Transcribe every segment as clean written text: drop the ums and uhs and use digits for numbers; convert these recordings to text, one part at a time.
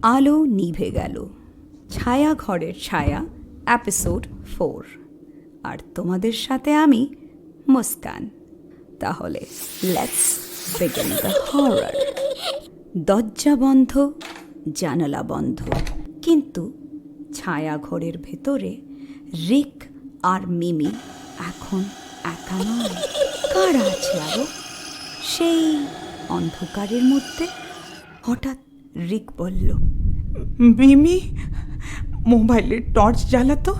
আলো নিভে গেল। ছায়া ঘরের ছায়া এপিসোড 4। আর তোমাদের সাথে আমি মুস্কান। তাহলে লেটস বিগিন দ্য হরর। দরজা বন্ধ, জানালা বন্ধ, কিন্তু ছায়া ঘরের ভেতরে রিক আর মিমি এখন একা নয়। কারা আছে আরো সেই অন্ধকারের মধ্যে? হঠাৎ রিক বলল, মিমি, মোবাইলের টর্চ জ্বালাতো,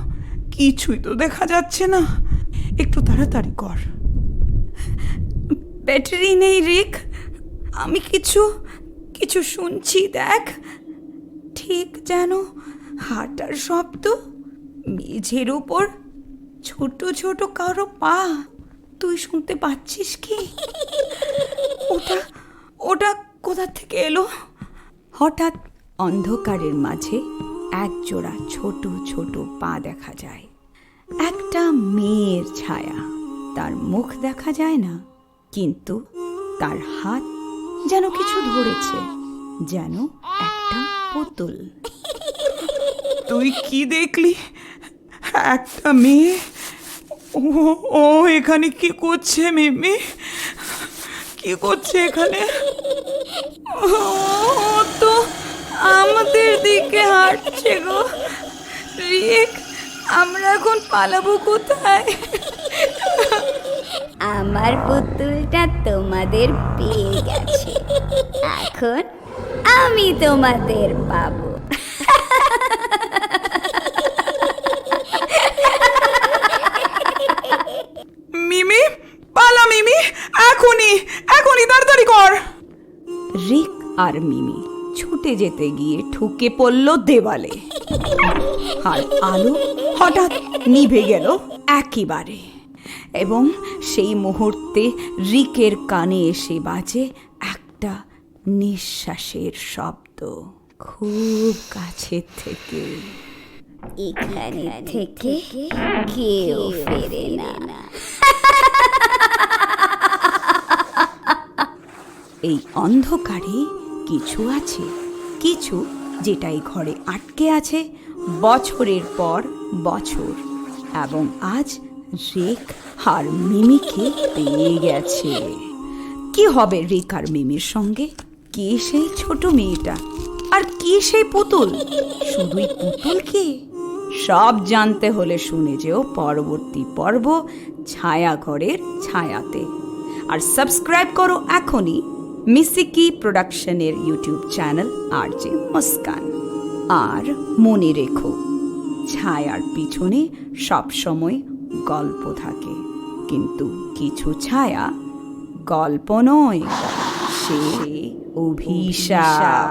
কিছুই তো দেখা যাচ্ছে না, একটু তাড়াতাড়ি কর। ব্যাটারি নেই রিক, আমি কিছু শুনছি, দেখ, ঠিক যেন হাঁটার শব্দ, মেঝের উপর ছোট ছোট কারো পা। তুই শুনতে পাচ্ছিস কি? ওটা কোথা থেকে এলো? হঠাৎ অন্ধকারের মাঝে একজোড়া ছোট ছোট পা দেখা যায়। একটা মেয়ের ছায়া। তার মুখ দেখা যায় না, কিন্তু তার হাত যেন কিছু ধরেছে, যেন একটা পুতুল। তুই কি দেখলি? একটা মেয়ে? ও এখানে কি করছে মিমি? কি করছে এখানে? ও তো আমাদের দিকে হাঁটছে গো রিক, আমরা এখন পালাবো কোথায়? আমার পুতুলটা তোমাদের পেয়ে গেছে, এখন আমি তোমাদের পাবো। মিমি, পালা মিমি, এখনই তাড়াতাড়ি কর। রিক আর মিমি ছুটে যেতে গিয়ে ঠুকে পড়ল দেওয়ালে। আর আলো হঠাৎ নিভে গেল একেবারে, এবং সেই মুহূর্তে রিকের কানে এসে বাজে একটা নিঃশ্বাসের শব্দ, খুব কাছে থেকে। এখানে থেকে কেউ ফেরে না। এই অন্ধকারে কিছু আছে, কিছু যেটা এই ঘরে আটকে আছে বছরের পর বছর, এবং আজ রিক আর মিমিকে পেয়ে গেছে। কি হবে রিক আর মিমির সঙ্গে? কে সেই ছোট মেয়েটা, আর কি সেই পুতুল? শুধুই পুতুল কি? সব জানতে হলে শুনে যেও পরবর্তী পর্ব ছায়া ঘরের ছায়াতে। আর সাবস্ক্রাইব করো এখনই মিসিকি প্রোডাকশনের ইউটিউব চ্যানেল আরজে মুস্কান। আর মনে রেখো, ছায়ার পিছনে সবসময় গল্প থাকে, কিন্তু কিছু ছায়া গল্প নয়, সে অভিশাপ।